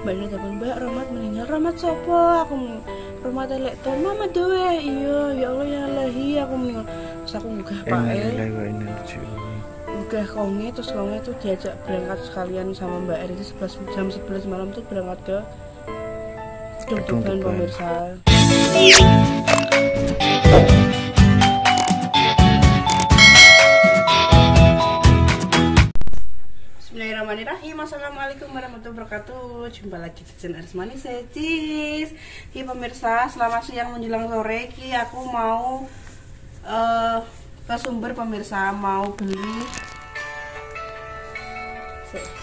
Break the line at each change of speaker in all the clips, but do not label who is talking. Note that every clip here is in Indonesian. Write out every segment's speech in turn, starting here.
Mbaknya telepon, Mbak Romat meninggal. Romat sopo? Aku Romat elek ton mama doe. Iya ya Allah ya lahi aku meninggal. Terus aku nggah pae. Nggah konge terus konge tuh diajak berangkat sekalian sama Mbak Er itu jam 11 malam tuh berangkat ke Tuban pemirsa. Bismillahirrahmanirrahim. Assalamualaikum warahmatullahi wabarakatuh. Jumpa lagi di channel Arsmani Secis. Pemirsa, selamat siang menjelang sore. Aku mau ke Sumber pemirsa, mau beli.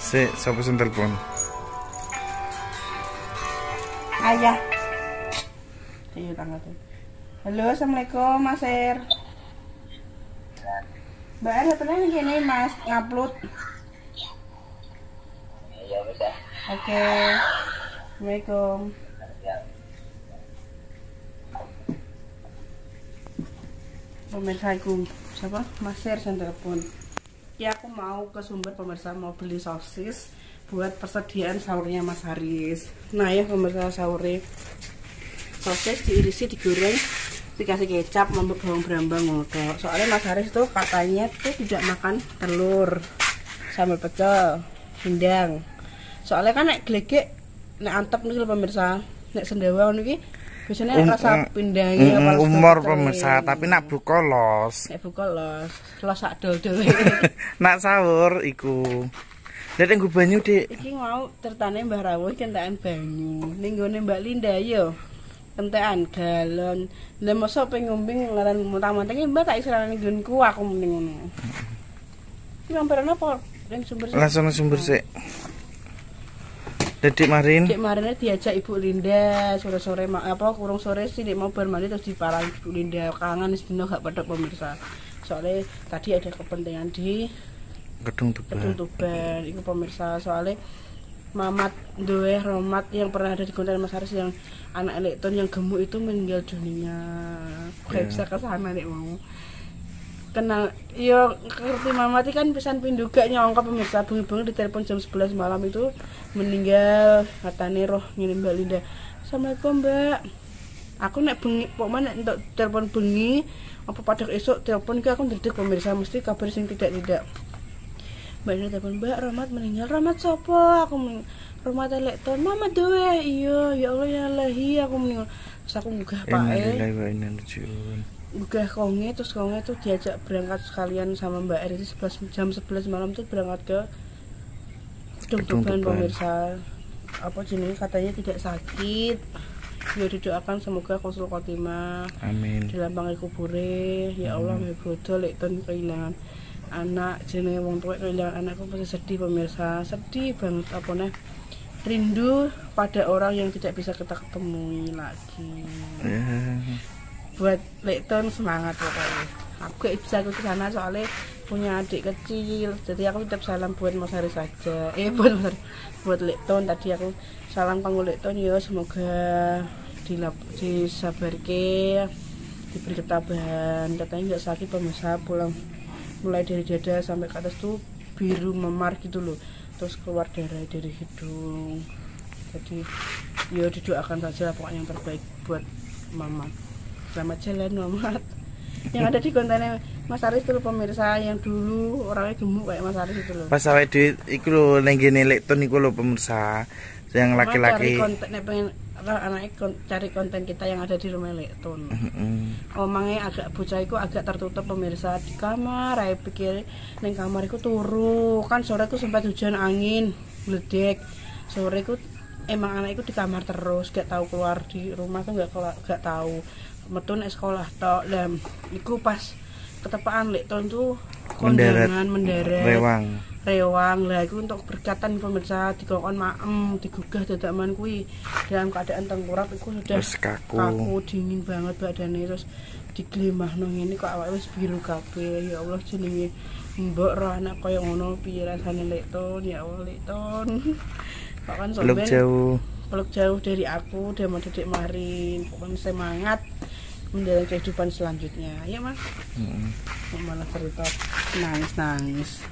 Siapa yang telepon?
Ayah. Ayo tanggal tuh. Halo, assalamualaikum Mas Er. Mbak Er, sebenarnya gini Mas ngupload.
Ya udah.
Oke. Assalamualaikum. Pemirsa siapa? Mas Er yang telepon. Ya aku mau ke Sumber pemirsa, mau beli sosis buat persediaan sahurnya Mas Haris. Nah ya pemirsa, sahurnya sosis diirisi, digoreng, dikasih kecap, lombok bawang brambang ngono. Soalnya Mas Haris tuh katanya tuh tidak makan telur, sambal pecel, pindang. Soalnya kan nek glegek nek antep niki pemirsa, nek sendawa niki biasanya rasa pindangnya
umur pemirsa, tapi nak buka los.
Nek buka los sak dol-dol.
Nak sahur iku. Nek nggo banyu, Dik.
Iki mau ceritane Mbah Rawuh kentekan banyu. Ning gone Mbak Linda yo kentekan galon. Lah mosok pengombing ngaran muntah-muntah iki Mbak tak isirane nggonku aku mending ngono. Iki hampir apa ning Sumber sik.
Langsung Sumber sik. Dedik Marin.
Dek Marinnya diajak Ibu Linda sore-sore kurang sore sih Dek mau bermandi terus diparang Ibu Linda. Kangen sedino gak pedek pemirsa. Soalnya tadi ada kepentingan di
Gedung Tuban.
Itu pemirsa, soalnya Mamat Doeh Romat yang pernah ada di konten Mas Haris yang anak elektron yang gemuk itu meninggal dunia. Kayak bisa kesana Dek mau. Kenal, yo ngerti Mamati kan pesan pinduga nyongkap pemirsa, bengi-bengi ditelepon jam 11 malam itu meninggal, katanya roh ngirim Mbak Linda. Assalamualaikum Mbak, aku nek bengi, pokoknya nek telepon bengi apa pada esok telepon ke aku ndredeg pemirsa, mesti kabar sing tidak. Mbak Linda telepon, Mbak Romat meninggal. Romat sopo? Aku Romat elektron mama doe. Iya ya Allah ya lahi aku meninggal. Terus aku nggah pae. Udah konge terus tuh diajak berangkat sekalian sama Mbak Er itu jam 11 malam tuh berangkat ke Tuban pemirsa. Apa jenis katanya tidak sakit. Ya didoakan semoga husnul khotimah.
Amin.
Dilambang kubure. Ya Allah mebodo lek ton kehilangan anak jenenge wong tuwek kehilangan anakku pasti sedih pemirsa. Sedih banget apa nih. Rindu pada orang yang tidak bisa kita ketemui lagi. Buat Lekton semangat pokoknya. Aku gak bisa ke sana soalnya punya adik kecil. Jadi aku tetap salam buat Mas Haris saja. Buat Lekton tadi aku salam kanggo Lekton ya, semoga disabarke, diberi ketabahan. Katanya nggak sakit pemirsa, pulang mulai dari dada sampai ke atas tuh biru memar gitu loh. Terus keluar darah dari hidung. Jadi ya didoakan saja pokoknya yang terbaik buat Mama. Selamat jalan Muhammad. Yang ada di kontennya Mas Haris itu pemirsa, yang dulu orangnya gemuk kayak Mas Haris itu loh.
Pas awake dhewe iku lho ning ngene Lekton iku lho pemirsa. Yang laki-laki
pengen anaknya cari konten kita yang ada di rumah Lekton. Omangnya agak bocah iku agak tertutup pemirsa di kamar. Ae pikir ning kamar iku turu. Kan sore iku sempat hujan angin, mledek. Sore iku emang anak iku di kamar terus, gak tahu keluar di rumah tuh gak tahu. Metu nek sekolah tok. Lah iku pas ketepaan Lekton tuh kondangan mendarat rewang. Lah iku untuk berkatan pemirsa dikongkon maem digugah dadakan kuwi dalam keadaan tengkurap iku sudah kaku dingin banget badannya, terus diglemahno ngene kok awake wis biru kabeh. Ya Allah jenenge mbok roh anak kaya ngono piye rasane Lekton. Ya Allah Lekton. Kok kan sampean peluk jauh dari aku dan Dedek Marin. Pokoknya semangat menjalani kehidupan selanjutnya. Ya Mas. Malah cerita nangis.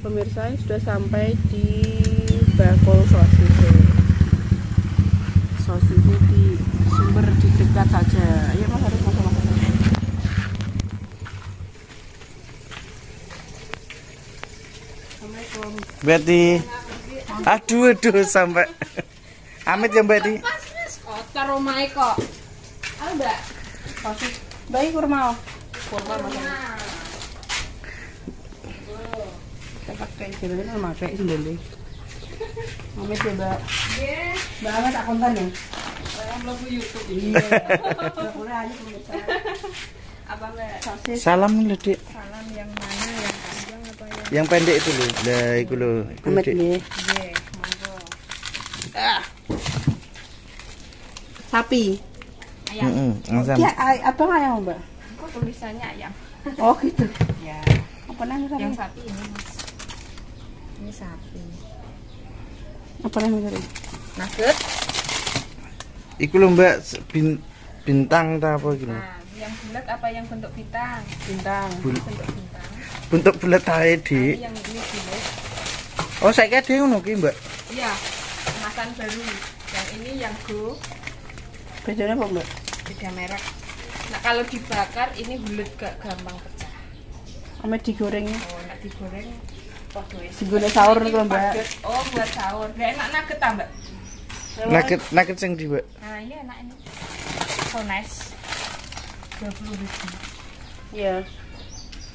Pemirsa sudah sampai di Bakul
Berarti aduh sampai amit ya Mbak Di.
Pas wis kotor omahe kok. Halo Mbak. Kasih. Baik kurma. Kurma makan. Kita pakai jilin sama pakai sendiri. Amit ya Mbak. Nggih. Mbak Amit tak konten ya. Saya mlebu YouTube. Iya. Boleh aja pemirsa. Apa Mbak? Sosis.
Salam lho, Dik.
Salam yang mana, yang panjang apa yang?
Yang pendek itu lho. Lah iku lho.
Amit nggih. Nggih, monggo. Sapi.
Ayam.
Ya, apa ayam, Mbak?
Kok tulisannya ayam?
Oh, gitu.
Ya.
Apa namanya?
Yang sapi ini, Mas. Ini sapi.
Apa namanya?
Nugget.
Iku lho Mbak bintang ta apa gitu.
Nah, yang bulat apa yang bentuk bintang?
Bintang.
Bentuk bintang.
Bentuk bulat ae, Dik.
Yang ini bulat.
Oh, saiki ade ngono ki, Mbak.
Iya. Kemasan baru. Yang ini yang go.
Bedanya apa, Mbak?
Beda merek. Nah, kalau dibakar ini bulat gak gampang pecah.
Amit digoreng.
Oh, nak digoreng podo es.
Digoreng sahur nih, Mbak.
Padet. Oh, buat sahur. Gak enak nugget ta, Mbak?
Nugget sing di, Mbak.
Nah, ini enak ini. Sones. 20.000.
Iya.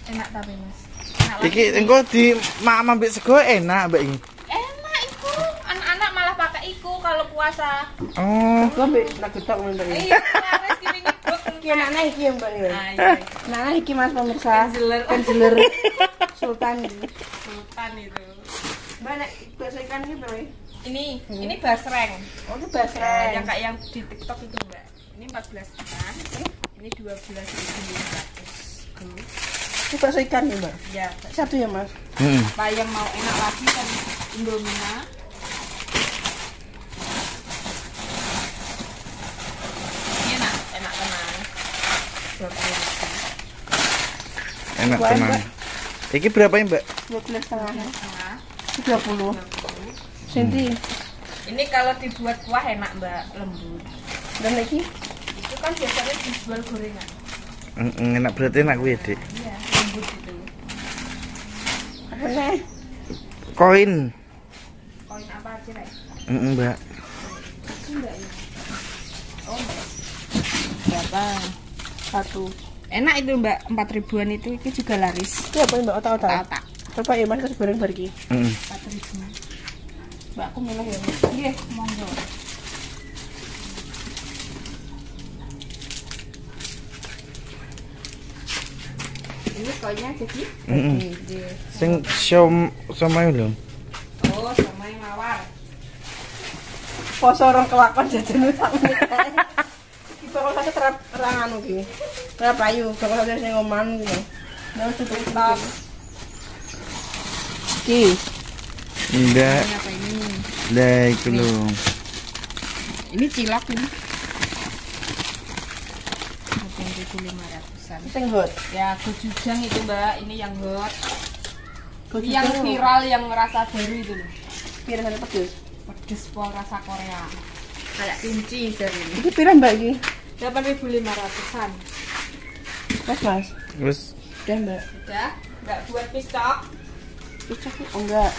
Enak tapi, Mas. Enak
Iki engko di mak ambek sego enak, Mbak iki.
Enak iku. Anak-anak malah pakai iku kalau puasa.
Oh.
Gua ambek nugget tok ngono iki.
Iya, harus gini nyebut.
Iki anaknya iki ya, Mbak ya.
Nah, iya.
Nah, iki Mas pemirsa.
Penjeler.
Penjeler Sultan iki.
Sultan itu.
Mbak nek bakso ikan iki berapa?
Ini basreng.
Oh, itu basreng.
Yang kayak yang di TikTok itu, Mbak. Ini 14 juta. Ini 12.500.
Ini bakso ikan ya, Mbak?
Ya,
Satu ya, Mas?
Heeh.
Pak yang mau enak lagi kan Indomina. Ini enak tenang. 20.000.
Enak
Buat,
tenan.
Mbak.
Iki berapa ya, Mbak?
12 setengah.
Setengah.
30.
20.
Senti.
Ini kalau dibuat kuah enak, Mbak, lembut.
Dan lagi?
Itu kan biasanya dijual gorengan.
Enak berarti enak kuwi, Dik.
Iya, lembut itu.
Apa nih?
Koin.
Koin apa aja, Rek?
Mbak.
Enggak ya. Oh, enggak.
Berapa? Satu.
Enak itu, Mbak. 4 ribuan itu juga laris.
Itu apa Mbak? Otak-otak?
Otak.
Coba ya Mas, kasih goreng barki.
4.000.
Mbak, aku milih ya.
Iya, monggo. Ini koinnya jadi? Iya.
Sing somai lho.
Oh, sama yang mawar.
Poso orang kelakon jajan sak menit. Iki bakal sate terangan iki. Ora payu, bakal sate sing oman iki. Nah, tutup stop. Iki.
Enggak.
Ini apa ini?
Lah iku lho.
Ini cilok ini. 8.500-an.
Sing hot.
Ya, gochujang itu, Mbak. Ini yang hot.
Gochujang
Yang
lho.
viral yang rasa baru itu loh.
Pira sate pedes?
Pedes pol rasa Korea. Kayak kimchi dari ini.
Iki pira Mbak iki?
8.500-an.
Mas, Mas.
Wis
Udah Mbak.
Udah? Nggak buat pistok?
Picak oh enggak.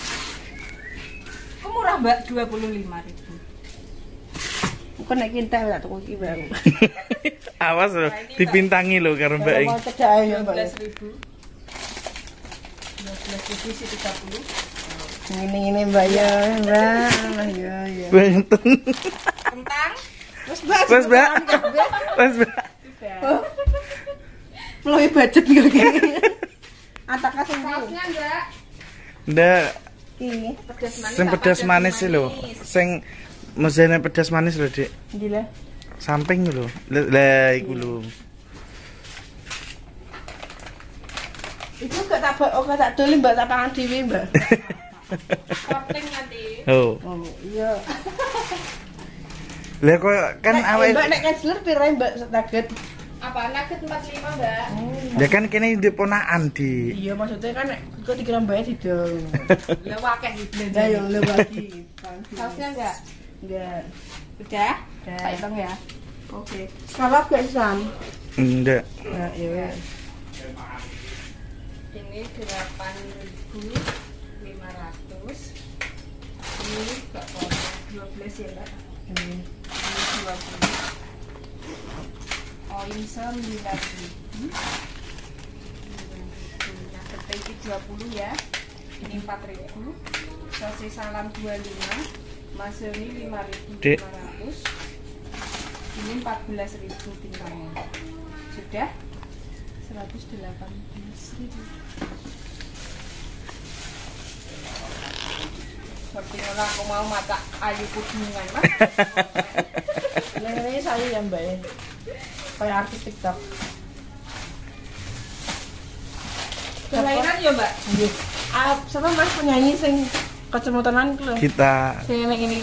Kok murah, Mbak? 25.000.
Bukan nek kinta tak tuku iki baru.
awas lho, dipintangi lho karo Mbak
Mau
iki.
cedak ae ya Mbak.
12.000. 12.000 isi 30.
Ngene-ngene Mbak ya, Mbak. Ya ya.
Benten.
Kentang?
Terus Mbak.
Wes, Mbak. Wes, Mbak.
Udah.
Meluwi budget kok iki. Ataka sing ndi?
Sausnya enggak?
Ndak,
Iki.
Pedas manis.
sing
apa
pedas manis sih lho.
manis?
Sing mezene pedas manis lho, Dik.
Ndi lah?
Samping lho. Lah iku lho.
Itu gak tak tak doli Mbak tak pangan dhewe Mbak.
Korting nanti.
Oh.
Oh iya.
Lah kok kan
Nek,
awake
Mbak nek canceler pira Mbak target?
Apa nugget 45, Mbak?
ya kan kene ndek ponakan di.
Iya maksudnya kan nek kok dikira Mbak didol.
Ya wakeh di blender.
Lah yo le bagi.
Sausnya enggak?
Enggak.
Udah?
Udah.
Tak hitung ya.
Oke. Salap gak Sam?
Ndak.
Nah, iya.
Ini 8.500. Ini bakal 12 ya Mbak. Ini 20. Oin 9.000. Yang penting 20 ya. Ini 4.000. Sosis salam 25. Masuri 5.500. Ini 14.000 bintangnya. Sudah 118.000. Sepertinya aku mau mata ayu kudungan Mas.
Ini saya ya Mbak ya. Kayak artis TikTok.
Kelainan ya Mbak.
Nggih. Siapa Mas penyanyi sing kecemutenan ku lho.
Kita
Sing nek ini.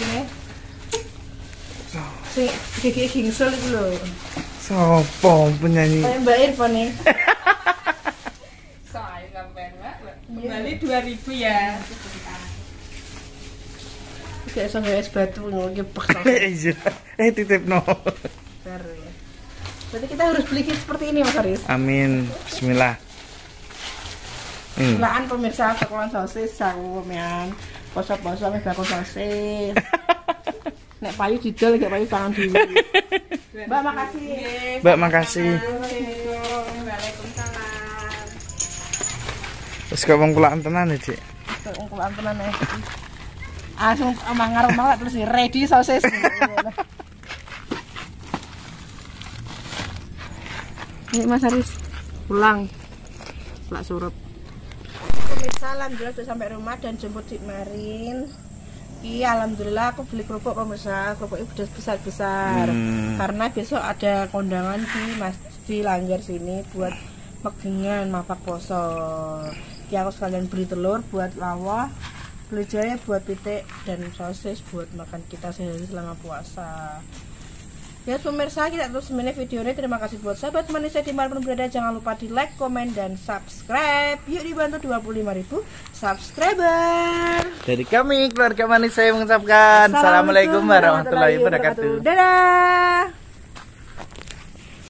Sing gigi gingsul itu lho.
sopo penyanyi?
Kayak Mbak Irfan nih.
Saya sampean Mbak. Kembali 2.000 ya.
Kayak sama es batu ngepek.
Titip no.
Berarti kita harus beli kit seperti ini Mas Haris.
Amin. Bismillah.
Sebelaan pemirsa sekolah sosis sawo mean. Poso-poso wis bakul sosis. Nek payu didol gak payu tangan dulu. Mbak makasih.
Mbak makasih.
Waalaikumsalam.
Wis kok wong kulaan tenan ya, Dik.
Wong kulaan tenan ya. Langsung amang ngarep malah terus ready sosis. Ini Mas Haris pulang. Plak surup. Pemirsa alhamdulillah sudah sampai rumah dan jemput Dik Marin. Iya alhamdulillah aku beli kerupuk pemirsa, kerupuknya udah besar-besar. Karena besok ada kondangan di Langgar sini buat megengan mapak poso. Ki aku sekalian beli telur buat lawah, beli jahe buat pitik dan sosis buat makan kita sehari selama puasa. Ya pemirsa, kita terus semini video ini. Terima kasih buat sahabat manusia dimanapun berada. Jangan lupa di like, komen, dan subscribe. Yuk dibantu 25.000 subscriber.
Dari kami keluarga manis saya mengucapkan Assalamualaikum warahmatullahi wabarakatuh.
Dadah.